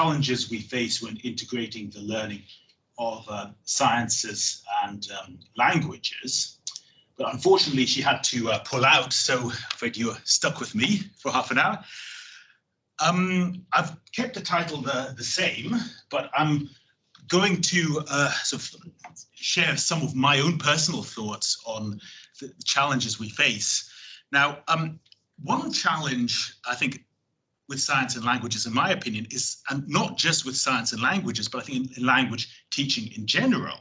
challenges we face when integrating the learning of sciences and languages. But unfortunately, she had to pull out, so I'm afraid you're stuck with me for half an hour. I've kept the title the same, but I'm going to sort of share some of my own personal thoughts on the challenges we face. Now, one challenge, I think, with science and languages, in my opinion, is, and not just with science and languages, but I think in language teaching in general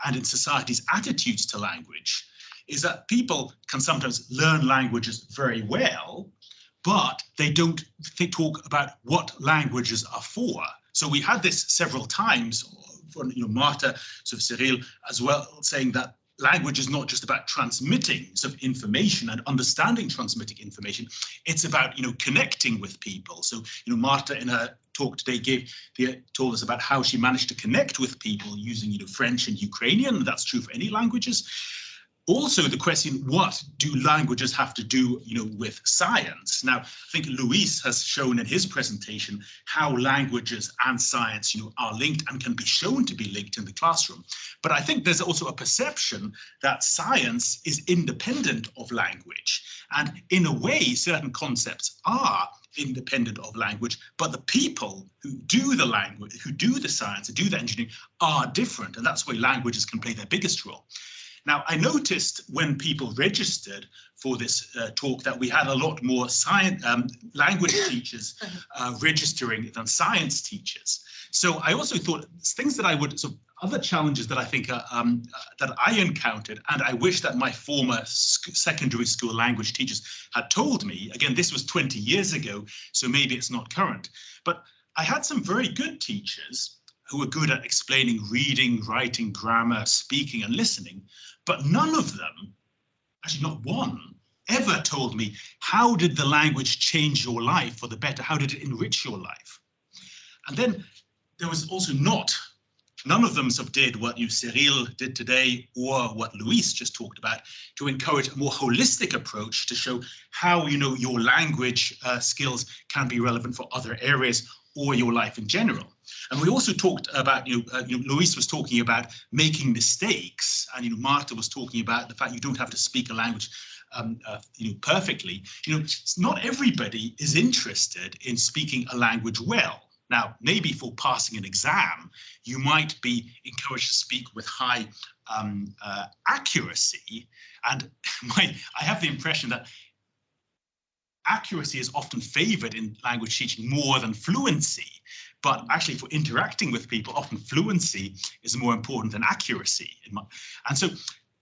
and in society's attitudes to language, is that people can sometimes learn languages very well, but they don't talk about what languages are for. So we had this several times from Marta, sort of Cyril as well, saying that language is not just about transmitting sort of information and understanding transmitting information. It's about connecting with people. So Marta in her talk today told us about how she managed to connect with people using French and Ukrainian. That's true for any languages. Also, the question, what do languages have to do, with science? Now, I think Luis has shown in his presentation how languages and science, are linked and can be shown to be linked in the classroom. But I think there's also a perception that science is independent of language. And in a way, certain concepts are independent of language, but the people who do the language, who do the science, who do the engineering are different. And that's where languages can play their biggest role. Now, I noticed when people registered for this talk that we had a lot more language teachers registering than science teachers. So I also thought things that I would, other challenges that I think that I encountered, and I wish that my former secondary school language teachers had told me. Again, this was 20 years ago, so maybe it's not current. But I had some very good teachers who were good at explaining reading, writing, grammar, speaking and listening, but none of them, actually not one, ever told me, how did the language change your life for the better? How did it enrich your life? And then there was also none of them sort of did what Cyril did today or what Luis just talked about, to encourage a more holistic approach to show how, your language skills can be relevant for other areas or your life in general. And we also talked about, Luis was talking about making mistakes, and Marta was talking about the fact you don't have to speak a language perfectly. Not everybody is interested in speaking a language well. Now, maybe for passing an exam, you might be encouraged to speak with high accuracy. And I have the impression that accuracy is often favored in language teaching more than fluency. But actually, for interacting with people, often fluency is more important than accuracy. And so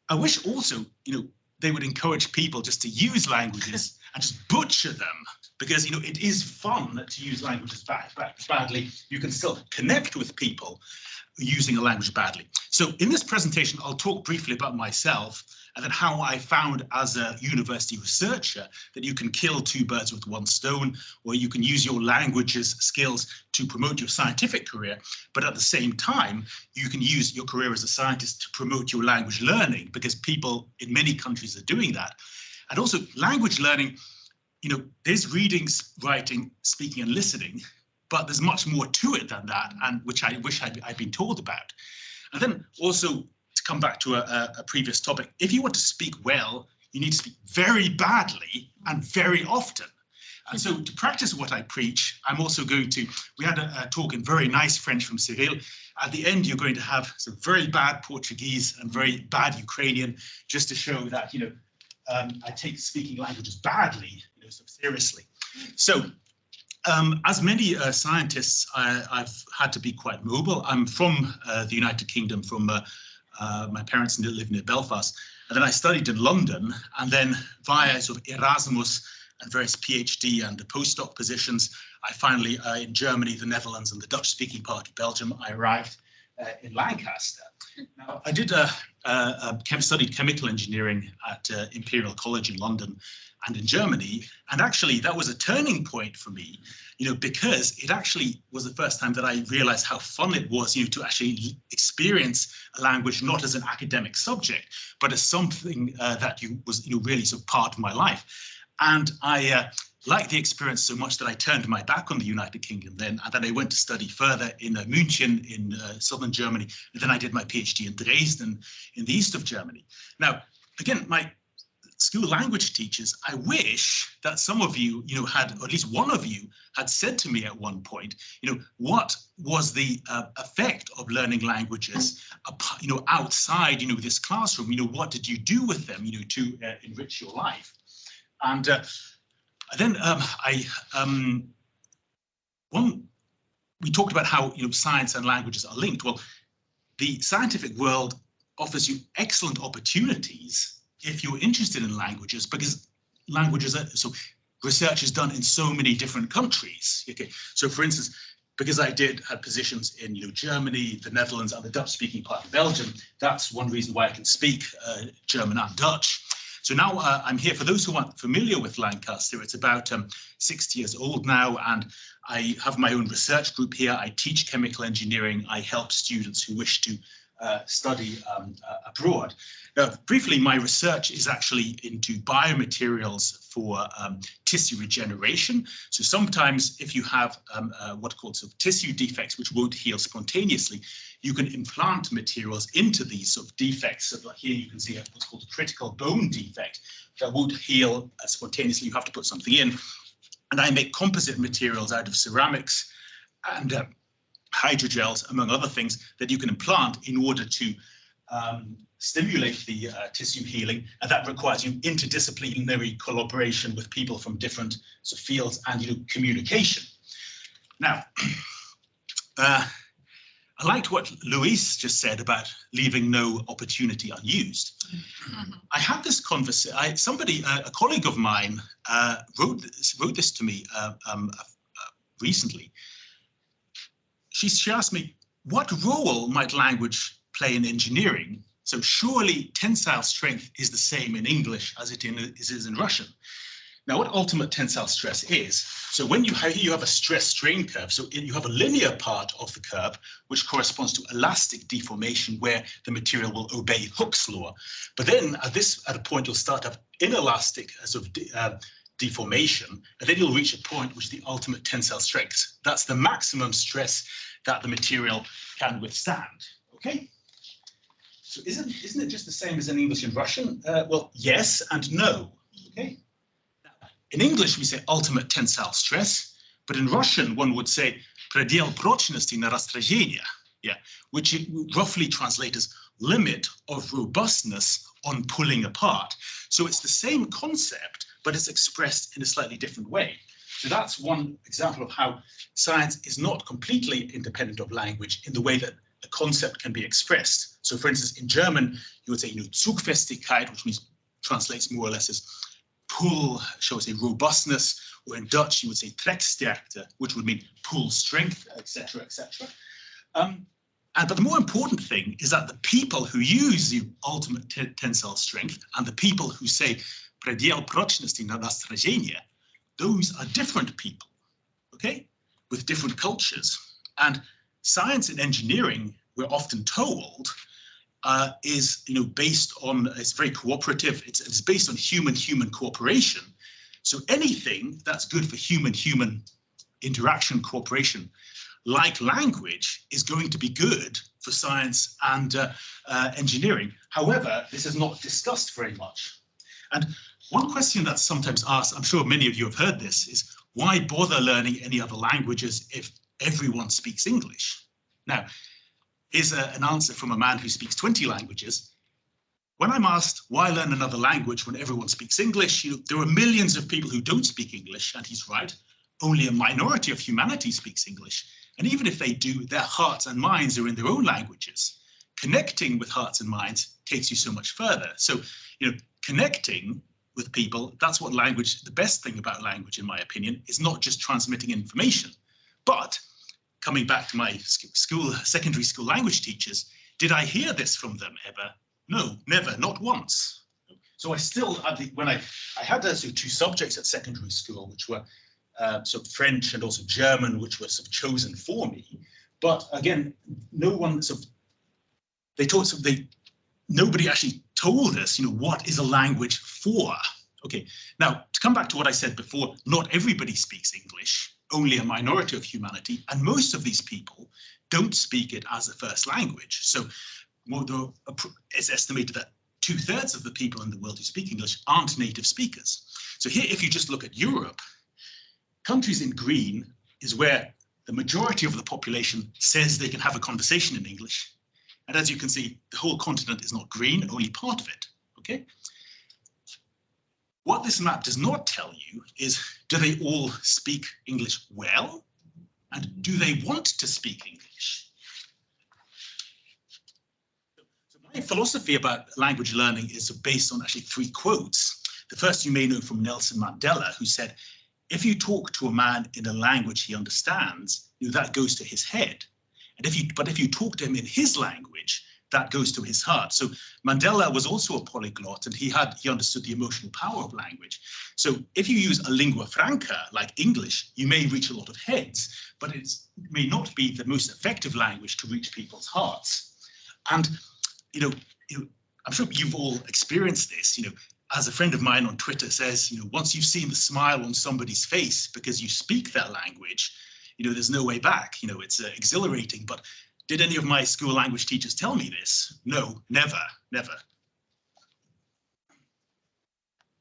I wish also, they would encourage people just to use languages and just butcher them, because, it is fun to use languages badly. You can still connect with people using a language badly. So in this presentation, I'll talk briefly about myself and then how I found as a university researcher that you can kill two birds with one stone, or you can use your languages skills to promote your scientific career, but at the same time, you can use your career as a scientist to promote your language learning, because people in many countries are doing that. And also language learning, there's reading, writing, speaking and listening, but there's much more to it than that, and which I wish I'd been told about. And then also, to come back to a previous topic, if you want to speak well, you need to speak very badly and very often. And so to practice what I preach, I'm also going to, we had a talk in very nice French from Cyril. At the end, you're going to have some very bad Portuguese and very bad Ukrainian, just to show that, I take speaking languages badly, so seriously. So as many scientists, I've had to be quite mobile. I'm from the United Kingdom, from my parents live near Belfast, and then I studied in London, and then via sort of Erasmus and various PhD and postdoc positions, I finally, in Germany, the Netherlands and the Dutch-speaking part of Belgium, I arrived in Lancaster. Now, I did studied chemical engineering at Imperial College in London and in Germany, and actually that was a turning point for me, because it actually was the first time that I realized how fun it was, to actually experience a language not as an academic subject, but as something that was really sort of part of my life. And I liked the experience so much that I turned my back on the United Kingdom then, and then I went to study further in München in southern Germany, and then I did my PhD in Dresden in the east of Germany. Now, again, my school language teachers, I wish that some of you, had, or at least one of you had said to me at one point, what was the effect of learning languages, outside, this classroom? What did you do with them, to enrich your life? And then we talked about how, science and languages are linked. Well, the scientific world offers you excellent opportunities if you're interested in languages, because languages are, so research is done in so many different countries. Okay, so for instance, because I had positions in Germany, the Netherlands, and the Dutch-speaking part of Belgium, that's one reason why I can speak German and Dutch. So now I'm here. For those who aren't familiar with Lancaster, it's about 60 years old now, and I have my own research group here. I teach chemical engineering. I help students who wish to study abroad. Now, briefly, my research is actually into biomaterials for tissue regeneration. So sometimes if you have what are called sort of tissue defects which won't heal spontaneously, you can implant materials into these sort of defects. So like here you can see what's called a critical bone defect that won't heal spontaneously. You have to put something in. And I make composite materials out of ceramics and hydrogels, among other things, that you can implant in order to stimulate the tissue healing, and that requires interdisciplinary collaboration with people from different sort of fields and communication. Now, I liked what Luis just said about leaving no opportunity unused. I had this conversation. A colleague of mine wrote this to me recently. She asked me, what role might language play in engineering? So surely tensile strength is the same in English as it is in Russian. Now, what ultimate tensile stress is, so when you have a stress strain curve, so you have a linear part of the curve, which corresponds to elastic deformation, where the material will obey Hooke's law. But then at a point, you'll start to have inelastic sort of deformation, and then you'll reach a point which is the ultimate tensile strength. That's the maximum stress that the material can withstand. Okay. So isn't it just the same as in English and Russian? Well, yes and no. Okay. In English, we say ultimate tensile stress, but in Russian, one would say предел прочности на растяжение, which roughly translates as limit of robustness on pulling apart. So it's the same concept, but it's expressed in a slightly different way. So that's one example of how science is not completely independent of language in the way that a concept can be expressed. So for instance, in German, you would say, Zugfestigkeit, which means translates more or less as pull, shall we say, robustness, or in Dutch, you would say treksterkte, which would mean pull strength, etc., etc. But the more important thing is that the people who use the ultimate tensile strength and the people who say предел прочности на растяжение, those are different people, okay, with different cultures. And science and engineering, we're often told, is based on, it's very cooperative. It's based on human cooperation. So anything that's good for human interaction, cooperation, like language, is going to be good for science and engineering. However, this is not discussed very much. And one question that's sometimes asked, I'm sure many of you have heard this, is why bother learning any other languages if everyone speaks English? Now, here's an answer from a man who speaks 20 languages. When I'm asked why learn another language when everyone speaks English, there are millions of people who don't speak English, and he's right. Only a minority of humanity speaks English. And even if they do, their hearts and minds are in their own languages. Connecting with hearts and minds takes you so much further. So, connecting with people, that's what language, the best thing about language, in my opinion, is not just transmitting information. But coming back to my secondary school language teachers, did I hear this from them ever? No, never, not once. So I still, when I had two subjects at secondary school, which were sort of French and also German, which were sort of chosen for me. But again, no one sort of, nobody actually told us, what is a language for? Okay, now to come back to what I said before, not everybody speaks English, only a minority of humanity, and most of these people don't speak it as a first language. So it's estimated that 2/3 of the people in the world who speak English aren't native speakers. So here, if you just look at Europe, countries in green is where the majority of the population says they can have a conversation in English. And as you can see, the whole continent is not green, only part of it, okay? What this map does not tell you is, do they all speak English well? And do they want to speak English? So my philosophy about language learning is based on actually 3 quotes. The first you may know from Nelson Mandela, who said, if you talk to a man in a language he understands, that goes to his head. And if you talk to him in his language, that goes to his heart. So Mandela was also a polyglot, and he understood the emotional power of language. So if you use a lingua franca like English, you may reach a lot of heads, but it may not be the most effective language to reach people's hearts. And I'm sure you've all experienced this. As a friend of mine on Twitter says, once you've seen the smile on somebody's face because you speak that language, there's no way back. It's exhilarating. But did any of my school language teachers tell me this? No, never, never.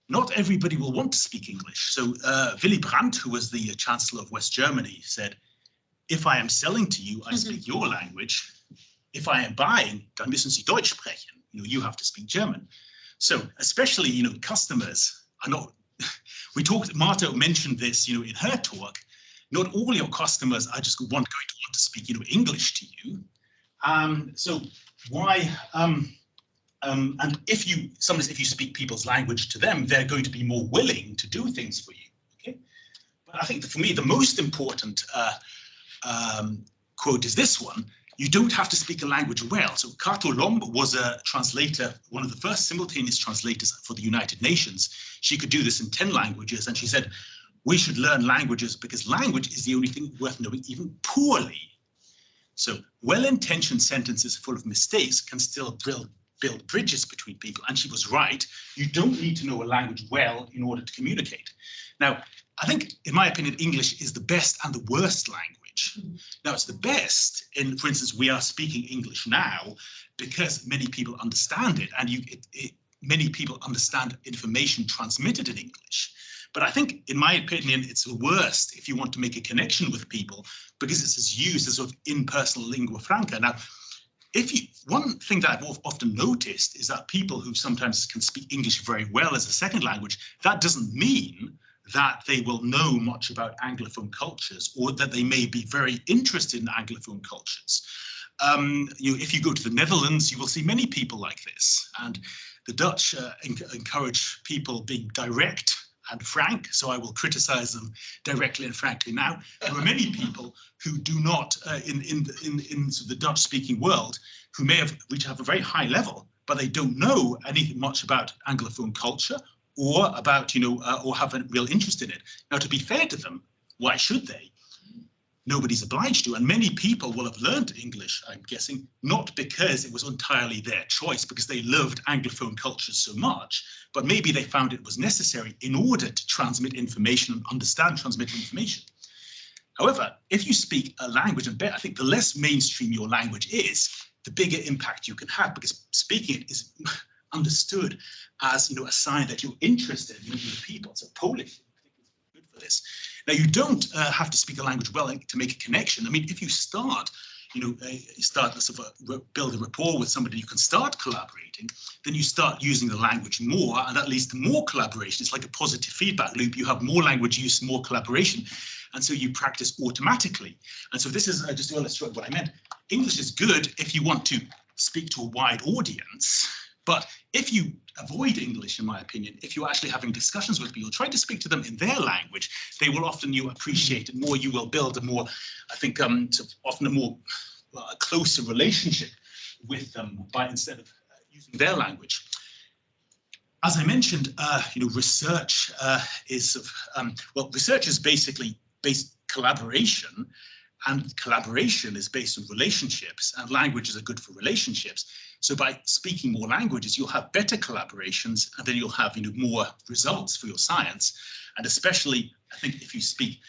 Not everybody will want to speak English. So Willy Brandt, who was the Chancellor of West Germany, said, if I am selling to you, I speak your language. If I am buying, dann müssen Sie Deutsch sprechen. You have to speak German. So especially, customers are not, Marta mentioned this, in her talk, not all your customers are just going to want to speak, English to you. So why, and if you speak people's language to them, they're going to be more willing to do things for you, okay? But I think for me, the most important quote is this one. You don't have to speak a language well. So Kato Lomb was a translator, one of the first simultaneous translators for the United Nations. She could do this in 10 languages. And she said, we should learn languages because language is the only thing worth knowing, even poorly. So well-intentioned sentences full of mistakes can still build bridges between people. And she was right. You don't need to know a language well in order to communicate. Now, I think, in my opinion, English is the best and the worst language. Now, it's the best in, for instance, we are speaking English now because many people understand it, and many people understand information transmitted in English. But I think, in my opinion, it's the worst if you want to make a connection with people because it's used as sort of impersonal lingua franca. Now, one thing that I've often noticed is that people who sometimes can speak English very well as a second language, that doesn't mean that they will know much about Anglophone cultures or that they may be very interested in Anglophone cultures. If you go to the Netherlands, you will see many people like this. And the Dutch encourage people being direct and frank, so I will criticize them directly and frankly now. There are many people who do not, in the Dutch-speaking world, who may have reached a very high level, but they don't know anything much about Anglophone culture or about, or have a real interest in it. Now, to be fair to them, why should they? Nobody's obliged to, and many people will have learned English, I'm guessing, not because it was entirely their choice, because they loved Anglophone cultures so much, but maybe they found it was necessary in order to transmit information and understand transmitted information. However, if you speak a language, and I think the less mainstream your language is, the bigger impact you can have, because speaking it is understood as, a sign that you're interested in the people. So Polish is good for this. Now, you don't have to speak a language well to make a connection. I mean, if you start, build a rapport with somebody, you can start collaborating, then you start using the language more, and that leads to more collaboration. It's like a positive feedback loop. You have more language use, more collaboration, and so you practice automatically. And so this is just to illustrate what I meant. English is good if you want to speak to a wide audience, but if you avoid English, in my opinion, if you're actually having discussions with people, try to speak to them in their language, they will often appreciate it more. You will build a more, I think, often a more closer relationship with them instead of using their language. As I mentioned, research is research is basically based collaboration, and collaboration is based on relationships, and languages are good for relationships. So by speaking more languages, you'll have better collaborations, and then you'll have more results for your science. And especially, I think, if you speak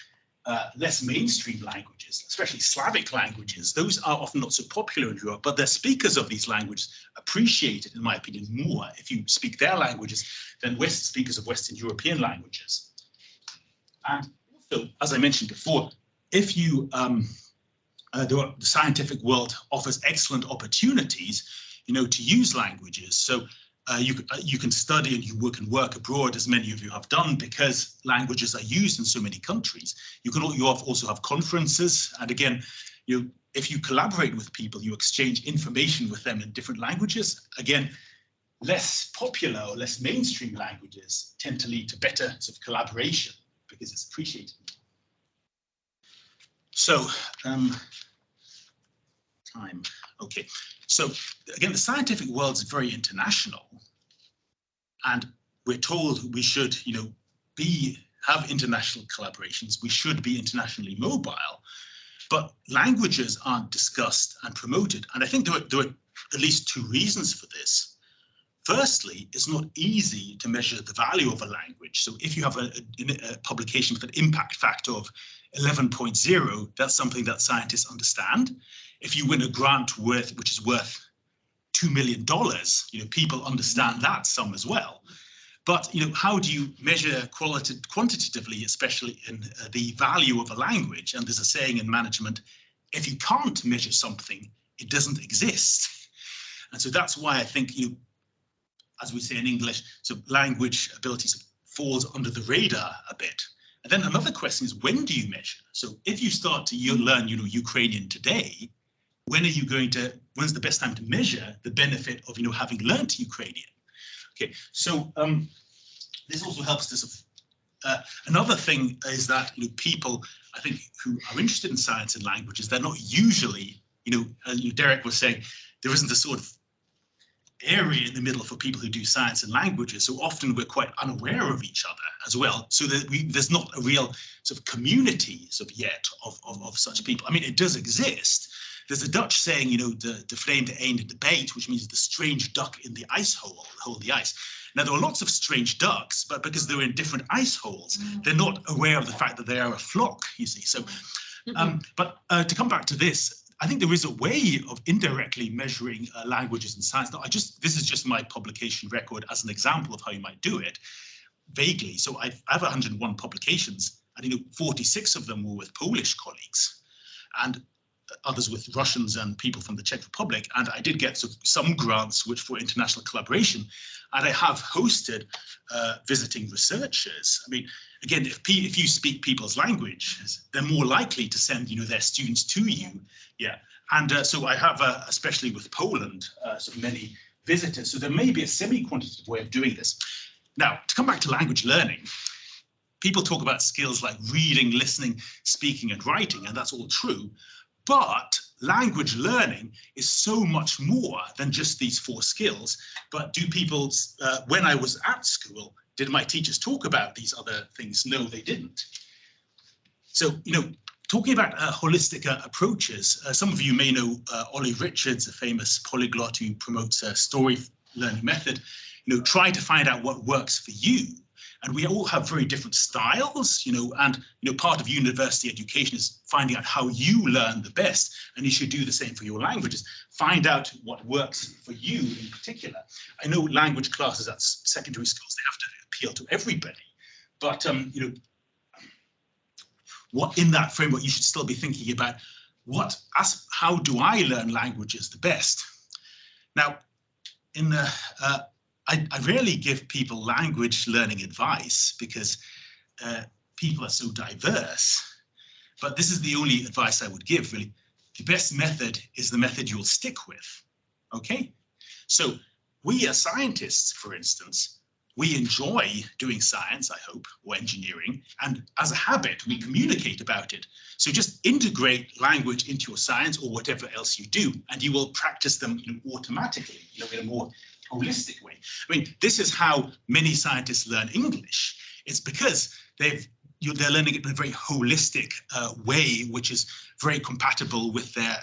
less mainstream languages, especially Slavic languages, those are often not so popular in Europe, but the speakers of these languages appreciate it, in my opinion, more if you speak their languages than speakers of Western European languages. And also, as I mentioned before, if you the scientific world offers excellent opportunities, to use languages. So you can study and you can work abroad, as many of you have done, because languages are used in so many countries. You also have conferences, and again, if you collaborate with people, you exchange information with them in different languages. Again, less popular or less mainstream languages tend to lead to better sort of collaboration because it's appreciated. So, time. Okay. So again, the scientific world is very international, and we're told we should, have international collaborations. We should be internationally mobile, but languages aren't discussed and promoted. And I think there are at least two reasons for this. Firstly, it's not easy to measure the value of a language. So if you have a publication with an impact factor of 11.0, that's something that scientists understand. If you win a grant which is worth $2 million, people understand that sum as well. But how do you measure quantitatively, especially in the value of a language? And there's a saying in management: if you can't measure something, it doesn't exist. And so that's why I think as we say in English, so language abilities falls under the radar a bit. And then another question is, when do you measure? So if you start to learn, Ukrainian today, when's the best time to measure the benefit of, having learned Ukrainian? Okay, so this also helps to another thing is that, people, I think, who are interested in science and languages, they're not usually, Derek was saying, there isn't a sort of area in the middle for people who do science and languages. So often we're quite unaware of each other as well. So that there's not a real sort of community yet of such people. I mean, it does exist. There's a Dutch saying, de vreemde eend in de bijt, which means the strange duck in the ice hole, the hole in the ice. Now, there are lots of strange ducks, but because they're in different ice holes, they're not aware of the fact that they are a flock, you see. So, but to come back to this, I think there is a way of indirectly measuring languages in science. Now, this is just my publication record as an example of how you might do it, vaguely. So I have 101 publications, and 46 of them were with Polish colleagues, and others with Russians and people from the Czech Republic. And I did get some grants which for international collaboration, and I have hosted visiting researchers. I mean, again, if you speak people's languages, they're more likely to send their students to you. Yeah, and so I have, especially with Poland, many visitors. So there may be a semi-quantitative way of doing this. Now, to come back to language learning, people talk about skills like reading, listening, speaking, and writing, and that's all true. But language learning is so much more than just these 4 skills. But do people, when I was at school, did my teachers talk about these other things? No, they didn't. So, talking about holistic approaches, some of you may know Ollie Richards, a famous polyglot who promotes a story learning method. Try to find out what works for you. And we all have very different styles, and part of university education is finding out how you learn the best, and you should do the same for your languages. Find out what works for you in particular. I know language classes at secondary schools, they have to appeal to everybody, but what in that framework you should still be thinking about how do I learn languages the best? Now, in the I rarely give people language learning advice because people are so diverse, but this is the only advice I would give, really. The best method is the method you'll stick with, okay? So we as scientists, for instance, we enjoy doing science, I hope, or engineering, and as a habit, we communicate about it. So just integrate language into your science or whatever else you do, and you will practice them automatically, in a more holistic way. I mean, this is how many scientists learn English. It's because they've they're learning it in a very holistic way, which is very compatible with their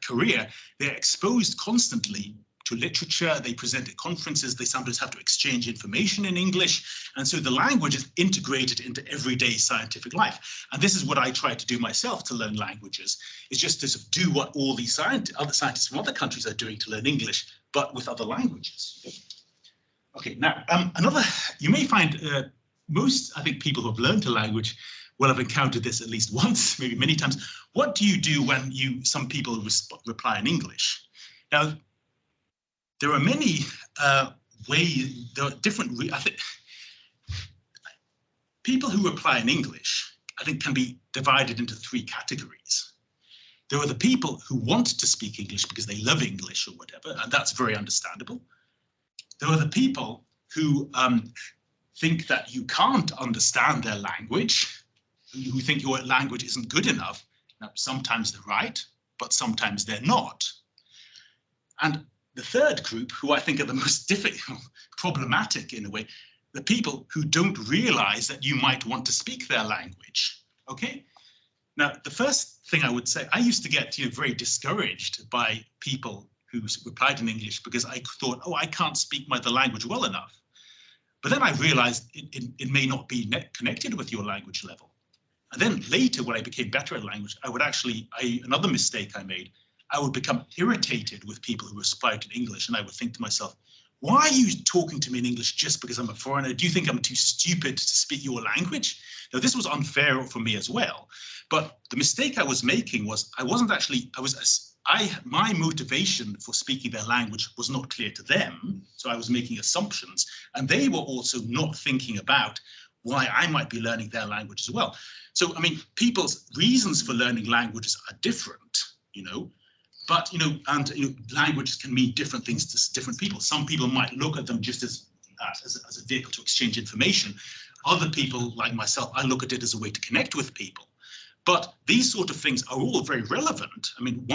career. They're exposed constantly to literature, they present at conferences, they sometimes have to exchange information in English, and so the language is integrated into everyday scientific life. And this is what I try to do myself to learn languages, is just to sort of do what all these other scientists from other countries are doing to learn English, but with other languages. Okay, now you may find most, I think, people who have learned a language will have encountered this at least once, maybe many times. What do you do when some people reply in English? Now, there are many ways, there are different, I think, people who reply in English, I think, can be divided into three categories. There are the people who want to speak English because they love English or whatever, and that's very understandable. There are the people who think that you can't understand their language, who think your language isn't good enough. Now, sometimes they're right, but sometimes they're not. And the third group, who I think are the most difficult, problematic in a way, the people who don't realize that you might want to speak their language. Okay? Now, the first thing I would say, I used to get very discouraged by people who replied in English because I thought, oh, I can't speak the language well enough. But then I realized it may not be connected with your language level. And then later, when I became better at language, I would actually, another mistake I made, I would become irritated with people who replied in English, and I would think to myself, why are you talking to me in English just because I'm a foreigner? Do you think I'm too stupid to speak your language? Now, this was unfair for me as well. But the mistake I was making was my motivation for speaking their language was not clear to them. So I was making assumptions, and they were also not thinking about why I might be learning their language as well. So, I mean, people's reasons for learning languages are different, but, languages can mean different things to different people. Some people might look at them just as a vehicle to exchange information. Other people, like myself, I look at it as a way to connect with people. But these sort of things are all very relevant. I mean,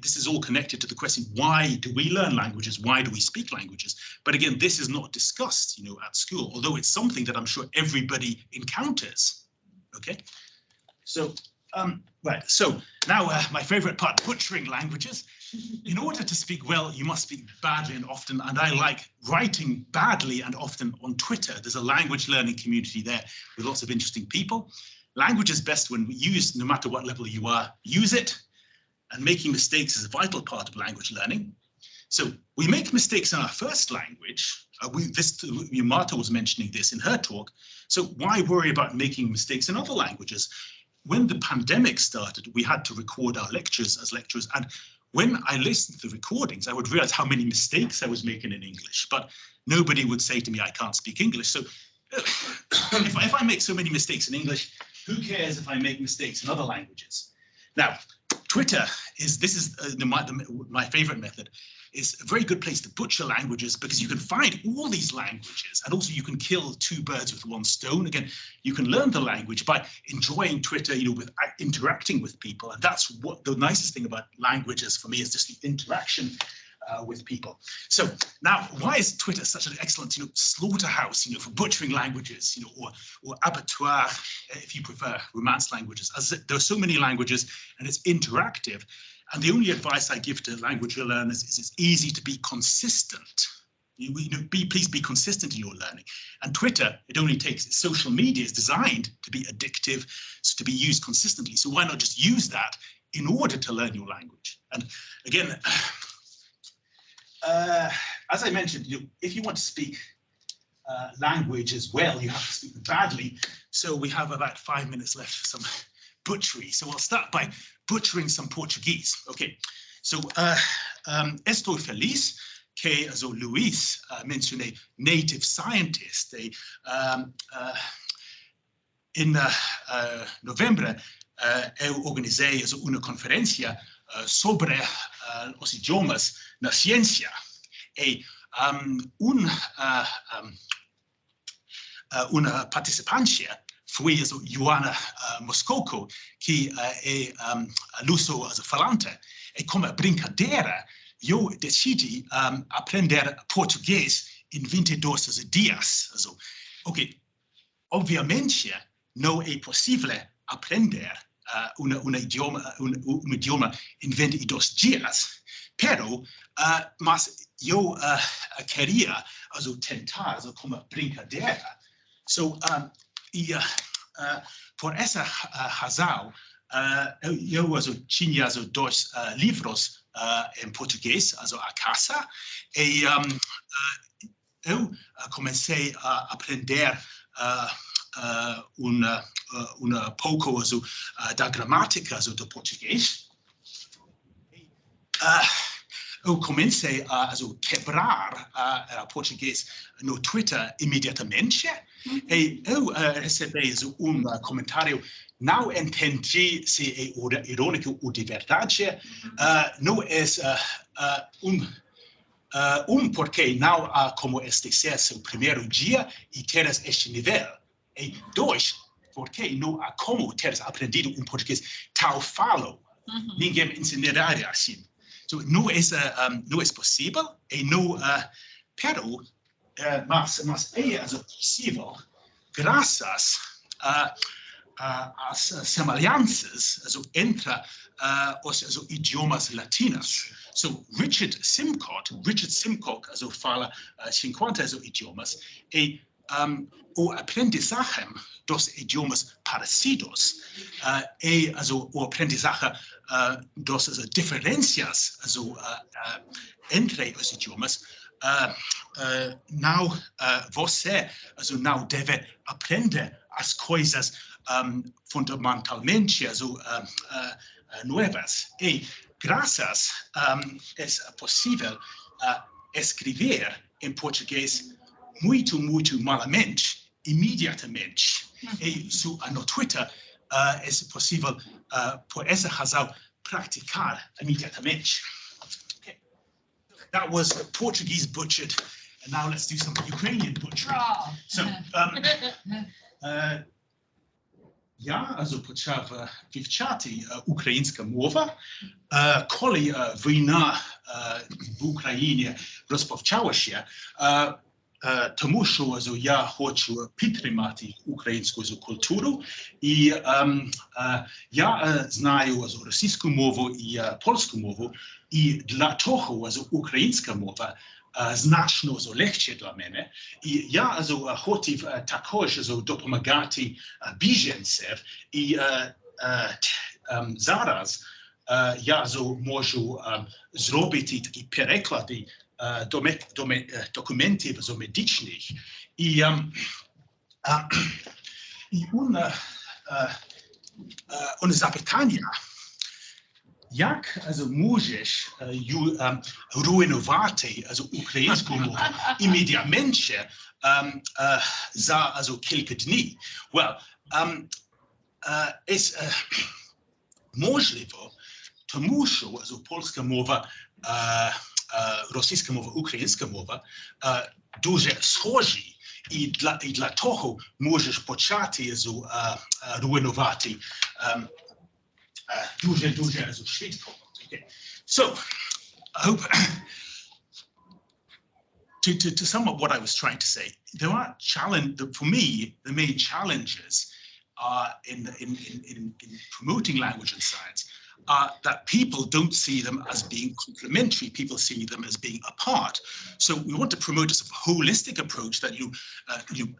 this is all connected to the question, why do we learn languages? Why do we speak languages? But again, this is not discussed, at school, although it's something that I'm sure everybody encounters. Okay, so right. So now my favorite part, butchering languages. In order to speak well, you must speak badly and often. And I like writing badly and often on Twitter. There's a language learning community there with lots of interesting people. Language is best when used, no matter what level you are, use it. And making mistakes is a vital part of language learning. So we make mistakes in our first language. Marta was mentioning this in her talk. So why worry about making mistakes in other languages? When the pandemic started, we had to record our lectures as lecturers. And when I listened to the recordings, I would realize how many mistakes I was making in English. But nobody would say to me, I can't speak English. So if I make so many mistakes in English, who cares if I make mistakes in other languages? Now, Twitter is my favorite method. Is a very good place to butcher languages because you can find all these languages, and also you can kill two birds with one stone. Again, you can learn the language by enjoying Twitter, with interacting with people, and that's what the nicest thing about languages for me is just the interaction with people. So now, why is Twitter such an excellent, slaughterhouse, for butchering languages, or abattoir, if you prefer Romance languages? As there are so many languages, and it's interactive. And the only advice I give to language learners is it's easy to be consistent. Please be consistent in your learning. And Twitter, it only takes, social media is designed to be addictive, so to be used consistently. So why not just use that in order to learn your language? And again, as I mentioned, if you want to speak language as well, you have to speak them badly. So we have about 5 minutes left for some butchery. So I'll start by butchering some Portuguese. Okay, so estou feliz que Luís mencionei native scientist. Em novembro eu organizei uma conferência sobre os idiomas na ciência. E uma participante foi a Joana Moscoco, que é luso falante. E como brincadeira, eu decidi aprender português em 22 dias. Ok, obviamente, no è possibile aprender un idioma en 22 días, pero mas yo quería also tentar also como brincadeira. So por essa razão eu also tinha also dois livros em português, also a casa, e eu comecei a aprender pouco also, da gramática also, do português. Eu comecei a also, quebrar português no Twitter imediatamente. E eu recebi also, comentário. Não entendi se é irônico ou de verdade. Não é porque não há como este ser seu primeiro dia e teres este nível. E dois, porque não há como teres aprendido português tal falo. Ninguém me ensinaria assim. So, não é possível e não, pero, mas é possível graças às semelhanças entre os idiomas latinos. So, Richard Simcock fala 50 idiomas e o aprendizagem dos idiomas parecidos e o aprendizagem das diferenças entre os idiomas não você não deve aprender as coisas fundamentalmente novas e graças é possível escrever em português muito malamente imediatamente e no Twitter é possível por essa razão praticar imediatamente. Okay. That was Portuguese butchered, and now let's do some Ukrainian butchery. Oh. So, ja, also почав вивчати українська мова, коли війна в Україні розпочалася, тому що я хочу підтримати українську культуру, і я знаю російську мову і польську мову, і для того українська мова значно легше для мене. І я хотів також допомагати біженцям, і зараз я можу зробити такі переклади документів медичних. І запитання, як можеш руйнувати українську мову імедіатmente за кілька днів? Well, можливо, тому що польська мова, російська мова, українська мова дуже схожі, і для того можеш почати руйнувати дуже швидко. Okay. So, I hope to sum up what I was trying to say, there are for me, the main challenges in promoting language and science are that people don't see them as being complementary. People see them as being apart. So we want to promote a sort of holistic approach that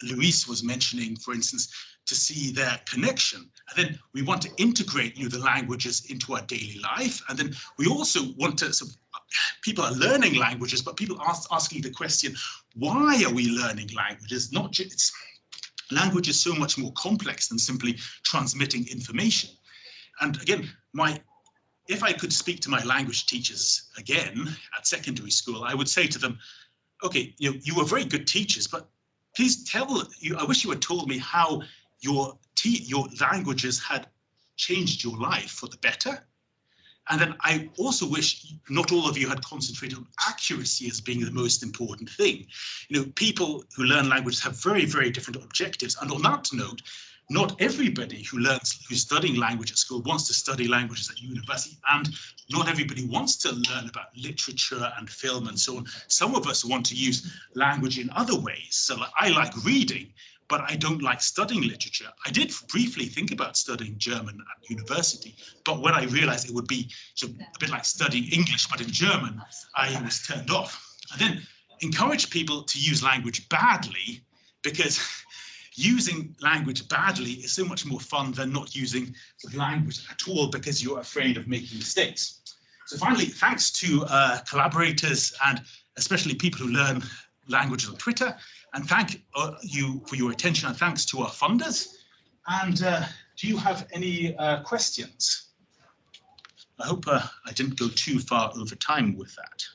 Luis was mentioning, for instance, to see their connection. And then we want to integrate the languages into our daily life. And then we also want to people are learning languages, but people are asking the question, why are we learning languages? Not just language is so much more complex than simply transmitting information. And again, if I could speak to my language teachers again at secondary school, I would say to them, okay, you were very good teachers, but please I wish you had told me how your languages had changed your life for the better. And then I also wish not all of you had concentrated on accuracy as being the most important thing. People who learn languages have very, very different objectives. And on that note, not everybody who's studying language at school wants to study languages at university, and not everybody wants to learn about literature and film and so on. Some of us want to use language in other ways. So I like reading, but I don't like studying literature. I did briefly think about studying German at university, but when I realized it would be sort of a bit like studying English, but in German, I was turned off. I then encourage people to use language badly, because using language badly is so much more fun than not using language at all because you're afraid of making mistakes. So finally, thanks to collaborators and especially people who learn languages on Twitter, and thank you for your attention, and thanks to our funders. And do you have any questions? I hope I didn't go too far over time with that.